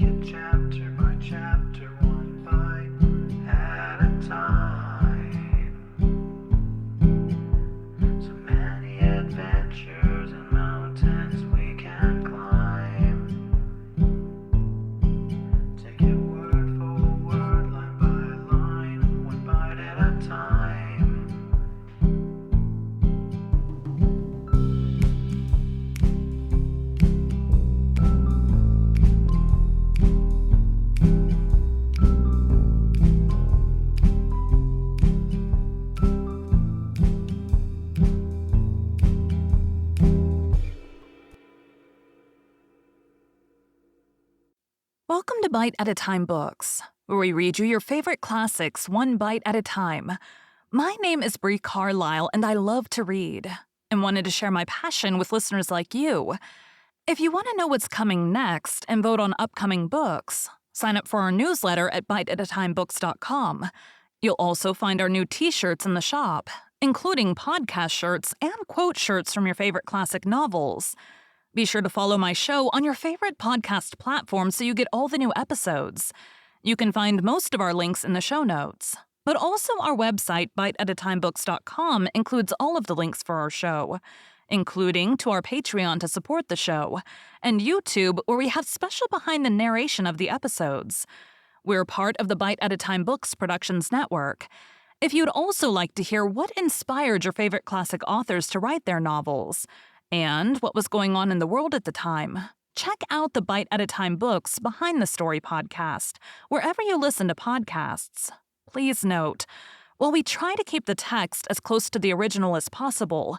it chapter by chapter, one bite at a time. So many adventures and mountains we can climb. Take it word for word, line by line, one bite at a time. Welcome to Bite at a Time Books, where we read you your favorite classics one bite at a time. My name is Bree Carlile, and I love to read, and wanted to share my passion with listeners like you. If you want to know what's coming next and vote on upcoming books, sign up for our newsletter at biteatatimebooks.com. You'll also find our new t-shirts in the shop, including podcast shirts and quote shirts from your favorite classic novels. Be sure to follow my show on your favorite podcast platform so you get all the new episodes. You can find most of our links in the show notes. But also our website, biteatatimebooks.com, includes all of the links for our show, including to our Patreon to support the show, and YouTube, where we have special behind the narration of the episodes. We're part of the Bite at a Time Books Productions Network. If you'd also like to hear what inspired your favorite classic authors to write their novels, and what was going on in the world at the time, check out the Bite at a Time Books Behind the Story podcast, wherever you listen to podcasts. Please note, while we try to keep the text as close to the original as possible,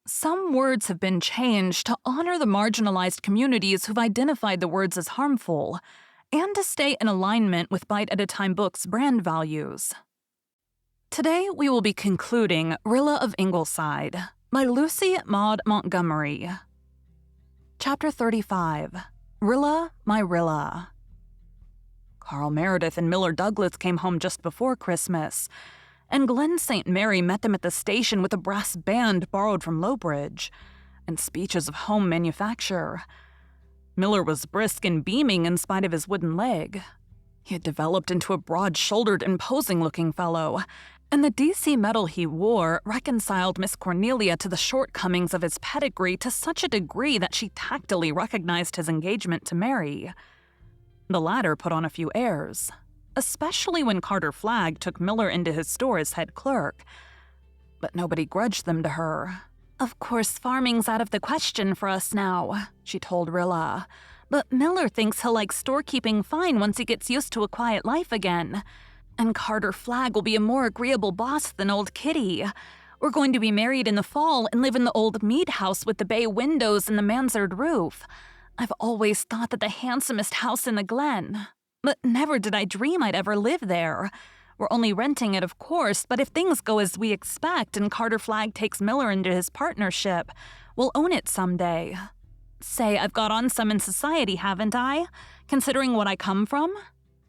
some words have been changed to honor the marginalized communities who've identified the words as harmful, and to stay in alignment with Bite at a Time Books' brand values. Today we will be concluding Rilla of Ingleside by Lucy Maud Montgomery. Chapter 35, Rilla-My-Rilla. Carl Meredith and Miller Douglas came home just before Christmas, and Glen St. Mary met them at the station with a brass band borrowed from Lowbridge, and speeches of home manufacture. Miller was brisk and beaming in spite of his wooden leg. He had developed into a broad-shouldered, imposing-looking fellow, and the D.C. medal he wore reconciled Miss Cornelia to the shortcomings of his pedigree to such a degree that she tactily recognized his engagement to Mary. The latter put on a few airs, especially when Carter Flagg took Miller into his store as head clerk. But nobody grudged them to her. "Of course, farming's out of the question for us now," she told Rilla. "But Miller thinks he'll like storekeeping fine once he gets used to a quiet life again. And Carter Flagg will be a more agreeable boss than old Kitty. We're going to be married in the fall and live in the old mead house with the bay windows and the mansard roof. I've always thought that the handsomest house in the Glen. But never did I dream I'd ever live there. We're only renting it, of course, but if things go as we expect and Carter Flagg takes Miller into his partnership, we'll own it someday. Say, I've got on some in society, haven't I? Considering what I come from?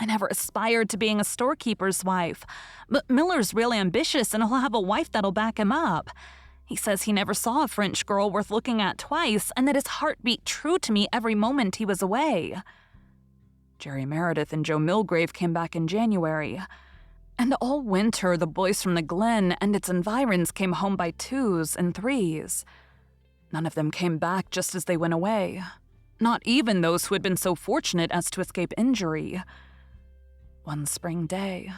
I never aspired to being a storekeeper's wife, but Miller's real ambitious and he'll have a wife that'll back him up. He says he never saw a French girl worth looking at twice and that his heart beat true to me every moment he was away." Jerry Meredith and Joe Milgrave came back in January, and all winter the boys from the Glen and its environs came home by twos and threes. None of them came back just as they went away, not even those who had been so fortunate as to escape injury. One spring day,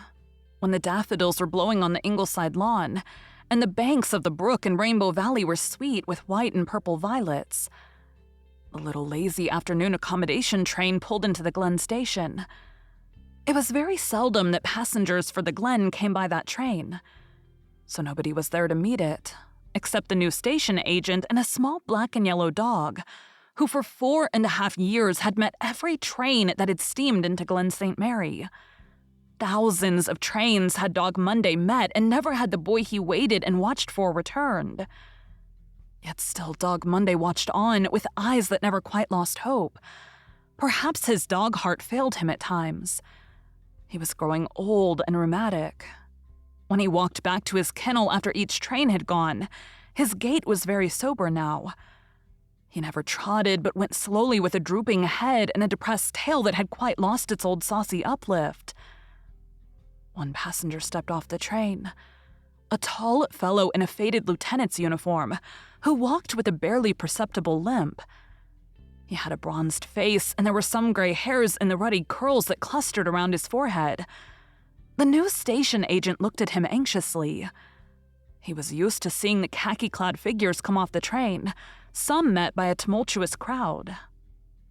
when the daffodils were blowing on the Ingleside lawn, and the banks of the brook in Rainbow Valley were sweet with white and purple violets, the little lazy afternoon accommodation train pulled into the Glen station. It was very seldom that passengers for the Glen came by that train, so nobody was there to meet it, except the new station agent and a small black and yellow dog, who for 4.5 years had met every train that had steamed into Glen St. Mary. Thousands of trains had Dog Monday met, and never had the boy he waited and watched for returned. Yet still Dog Monday watched on, with eyes that never quite lost hope. Perhaps his dog heart failed him at times. He was growing old and rheumatic. When he walked back to his kennel after each train had gone, his gait was very sober now. He never trotted, but went slowly with a drooping head and a depressed tail that had quite lost its old saucy uplift. One passenger stepped off the train. A tall fellow in a faded lieutenant's uniform, who walked with a barely perceptible limp. He had a bronzed face, and there were some gray hairs in the ruddy curls that clustered around his forehead. The new station agent looked at him anxiously. He was used to seeing the khaki-clad figures come off the train, some met by a tumultuous crowd.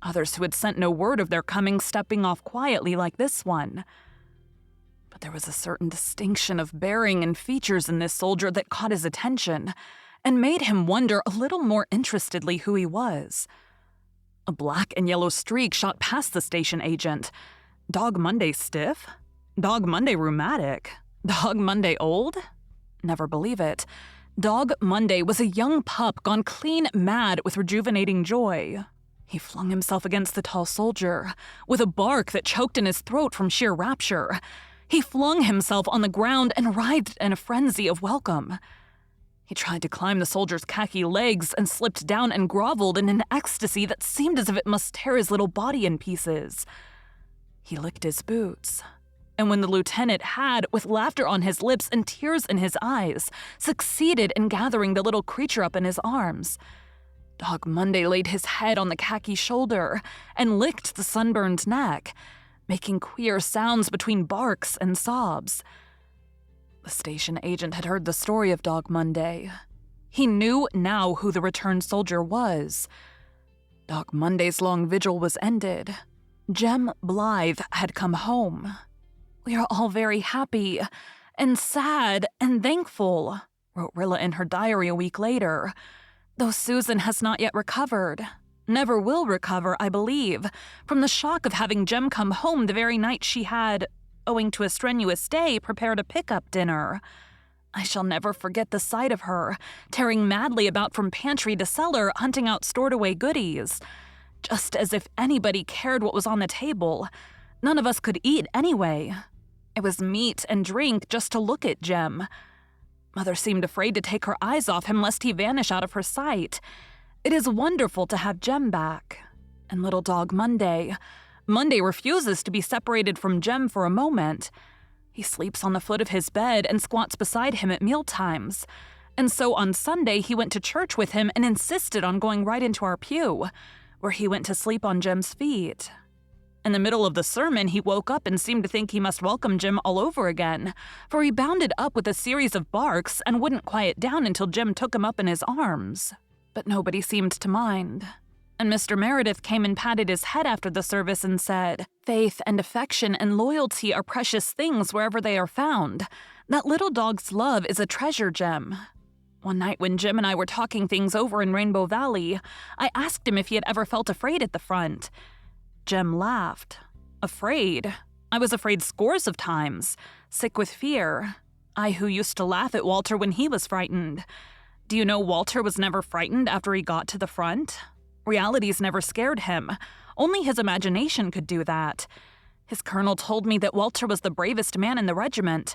Others who had sent no word of their coming stepping off quietly like this one. But there was a certain distinction of bearing and features in this soldier that caught his attention and made him wonder a little more interestedly who he was. A black and yellow streak shot past the station agent. Dog Monday stiff? Dog Monday rheumatic? Dog Monday old? Never believe it. Dog Monday was a young pup gone clean mad with rejuvenating joy. He flung himself against the tall soldier, with a bark that choked in his throat from sheer rapture. He flung himself on the ground and writhed in a frenzy of welcome. He tried to climb the soldier's khaki legs and slipped down and groveled in an ecstasy that seemed as if it must tear his little body in pieces. He licked his boots. And when the lieutenant had, with laughter on his lips and tears in his eyes, succeeded in gathering the little creature up in his arms, Dog Monday laid his head on the khaki shoulder and licked the sunburned neck, making queer sounds between barks and sobs. The station agent had heard the story of Dog Monday. He knew now who the returned soldier was. Dog Monday's long vigil was ended. Jem Blythe had come home. "We are all very happy and sad and thankful," wrote Rilla in her diary a week later, "though Susan has not yet recovered. Never will recover, I believe, from the shock of having Jem come home the very night she had, owing to a strenuous day, prepared a pickup dinner. I shall never forget the sight of her, tearing madly about from pantry to cellar, hunting out stored-away goodies. Just as if anybody cared what was on the table. None of us could eat anyway. It was meat and drink just to look at Jem. Mother seemed afraid to take her eyes off him lest he vanish out of her sight. It is wonderful to have Jem back. And little Dog Monday. Monday refuses to be separated from Jem for a moment. He sleeps on the foot of his bed and squats beside him at mealtimes. And so on Sunday he went to church with him and insisted on going right into our pew, where he went to sleep on Jem's feet. In the middle of the sermon, he woke up and seemed to think he must welcome Jem all over again, for he bounded up with a series of barks and wouldn't quiet down until Jem took him up in his arms. But nobody seemed to mind. And Mr. Meredith came and patted his head after the service and said, "Faith and affection and loyalty are precious things wherever they are found. That little dog's love is a treasure, Jem." One night when Jem and I were talking things over in Rainbow Valley, I asked him if he had ever felt afraid at the front. Jem laughed. "Afraid? I was afraid scores of times. Sick with fear. I who used to laugh at Walter when he was frightened. Do you know Walter was never frightened after he got to the front? Realities never scared him. Only his imagination could do that. His colonel told me that Walter was the bravest man in the regiment.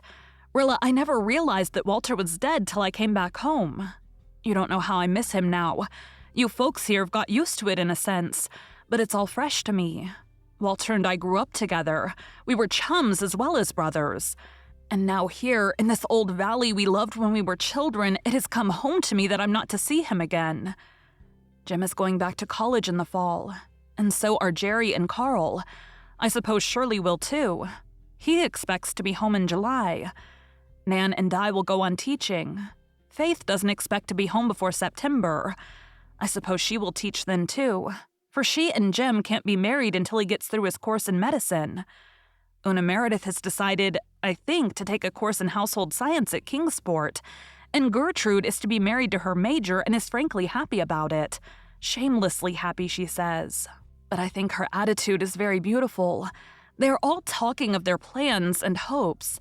Rilla, I never realized that Walter was dead till I came back home. You don't know how I miss him now. You folks here have got used to it in a sense, but it's all fresh to me. Walter and I grew up together. We were chums as well as brothers. And now here, in this old valley we loved when we were children, it has come home to me that I'm not to see him again. Jem is going back to college in the fall, and so are Jerry and Carl. I suppose Shirley will too. He expects to be home in July. Nan and Di will go on teaching. Faith doesn't expect to be home before September. I suppose she will teach then too, for she and Jem can't be married until he gets through his course in medicine. Una Meredith has decided, I think, to take a course in household science at Kingsport, and Gertrude is to be married to her major and is frankly happy about it. Shamelessly happy, she says. But I think her attitude is very beautiful. They're all talking of their plans and hopes,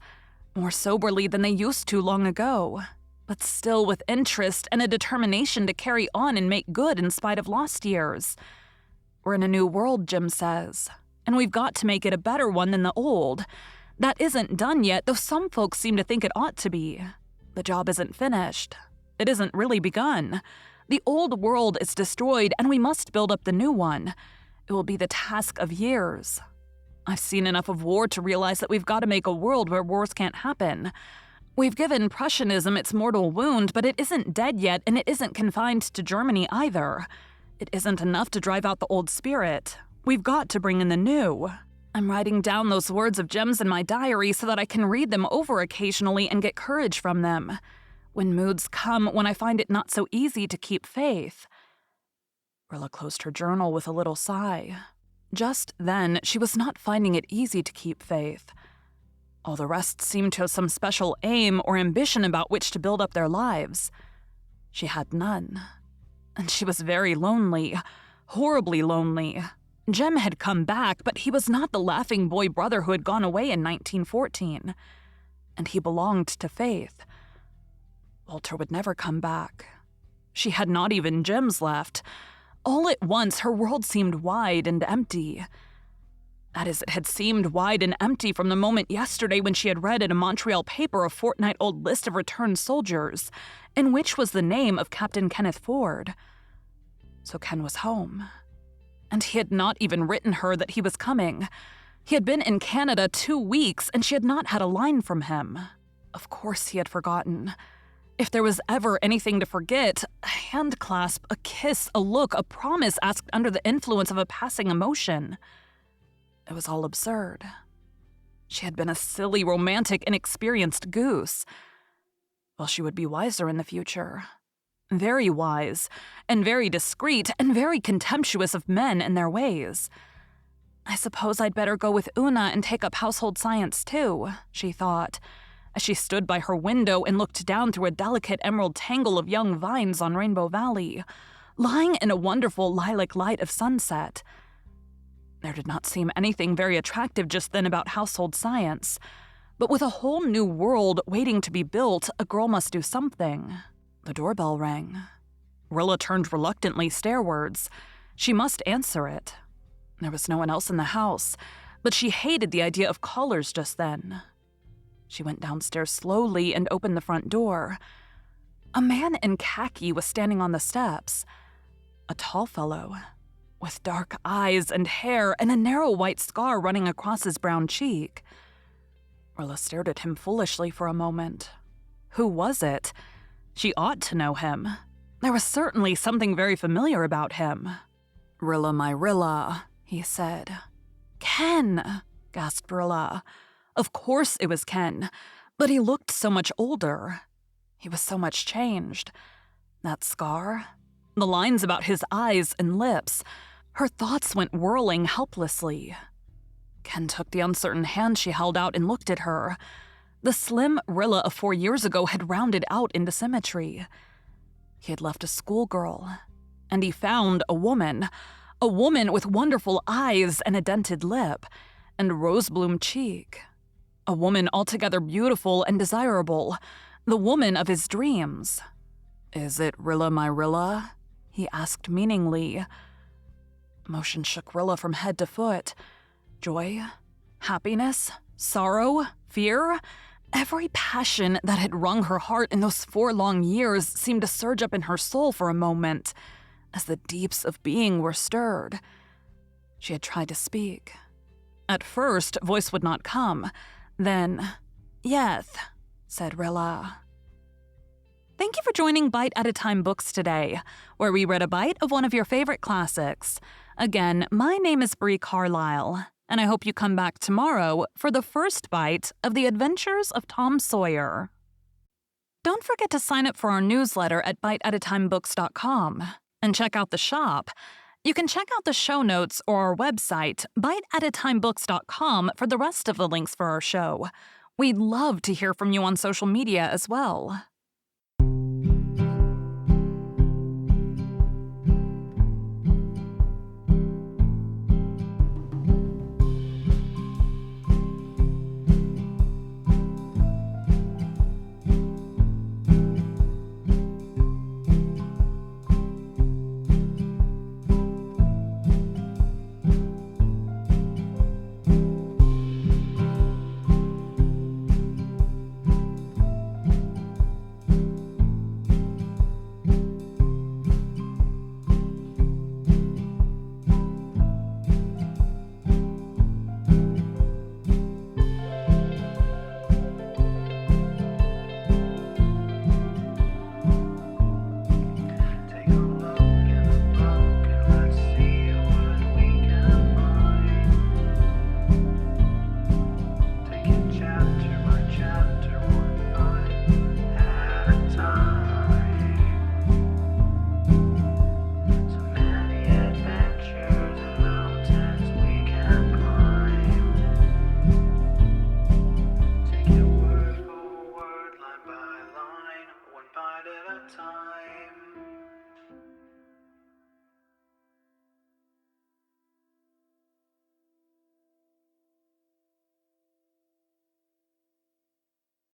more soberly than they used to long ago, but still with interest and a determination to carry on and make good in spite of lost years. We're in a new world, Jem says, and we've got to make it a better one than the old. That isn't done yet, though some folks seem to think it ought to be. The job isn't finished. It isn't really begun. The old world is destroyed, and we must build up the new one. It will be the task of years. I've seen enough of war to realize that we've got to make a world where wars can't happen. We've given Prussianism its mortal wound, but it isn't dead yet, and it isn't confined to Germany either. It isn't enough to drive out the old spirit. We've got to bring in the new. I'm writing down those words of gems in my diary so that I can read them over occasionally and get courage from them. When moods come, when I find it not so easy to keep faith. Rilla closed her journal with a little sigh. Just then, she was not finding it easy to keep faith. All the rest seemed to have some special aim or ambition about which to build up their lives. She had none. And she was very lonely, horribly lonely. Jem had come back, but he was not the laughing boy brother who had gone away in 1914. And he belonged to Faith. Walter would never come back. She had not even gems left. All at once, her world seemed wide and empty. That is, it had seemed wide and empty from the moment yesterday when she had read in a Montreal paper a fortnight-old list of returned soldiers, in which was the name of Captain Kenneth Ford. So Ken was home. And he had not even written her that he was coming. He had been in Canada 2 weeks, and she had not had a line from him. Of course he had forgotten. If there was ever anything to forget, a hand clasp, a kiss, a look, a promise asked under the influence of a passing emotion. It was all absurd. She had been a silly, romantic, inexperienced goose. Well, she would be wiser in the future. Very wise, and very discreet, and very contemptuous of men and their ways. I suppose I'd better go with Una and take up household science too, she thought, as she stood by her window and looked down through a delicate emerald tangle of young vines on Rainbow Valley, lying in a wonderful lilac light of sunset. There did not seem anything very attractive just then about household science, but with a whole new world waiting to be built, a girl must do something. The doorbell rang. Rilla turned reluctantly stairwards. She must answer it. There was no one else in the house, but she hated the idea of callers just then. She went downstairs slowly and opened the front door. A man in khaki was standing on the steps. A tall fellow, with dark eyes and hair and a narrow white scar running across his brown cheek. Rilla stared at him foolishly for a moment. Who was it? She ought to know him. There was certainly something very familiar about him. "Rilla-My-Rilla," he said. "Ken!" gasped Rilla. Of course it was Ken, but he looked so much older. He was so much changed. That scar, the lines about his eyes and lips. Her thoughts went whirling helplessly. Ken took the uncertain hand she held out and looked at her. The slim Rilla of 4 years ago had rounded out into symmetry. He had left a schoolgirl, and he found a woman with wonderful eyes and a dented lip, and rose-bloom cheek. A woman altogether beautiful and desirable, the woman of his dreams. "Is it Rilla-My-Rilla?" he asked meaningly. Emotion shook Rilla from head to foot. Joy, happiness, sorrow, fear. Every passion that had wrung her heart in those 4 long years seemed to surge up in her soul for a moment, as the deeps of being were stirred. She had tried to speak. At first, voice would not come. Then, "Yeth," said Rilla. Thank you for joining Bite at a Time Books today, where we read a bite of one of your favorite classics. Again, my name is Bree Carlile, and I hope you come back tomorrow for the first bite of The Adventures of Tom Sawyer. Don't forget to sign up for our newsletter at biteatatimebooks.com and check out the shop. You can check out the show notes or our website, biteatatimebooks.com, for the rest of the links for our show. We'd love to hear from you on social media as well.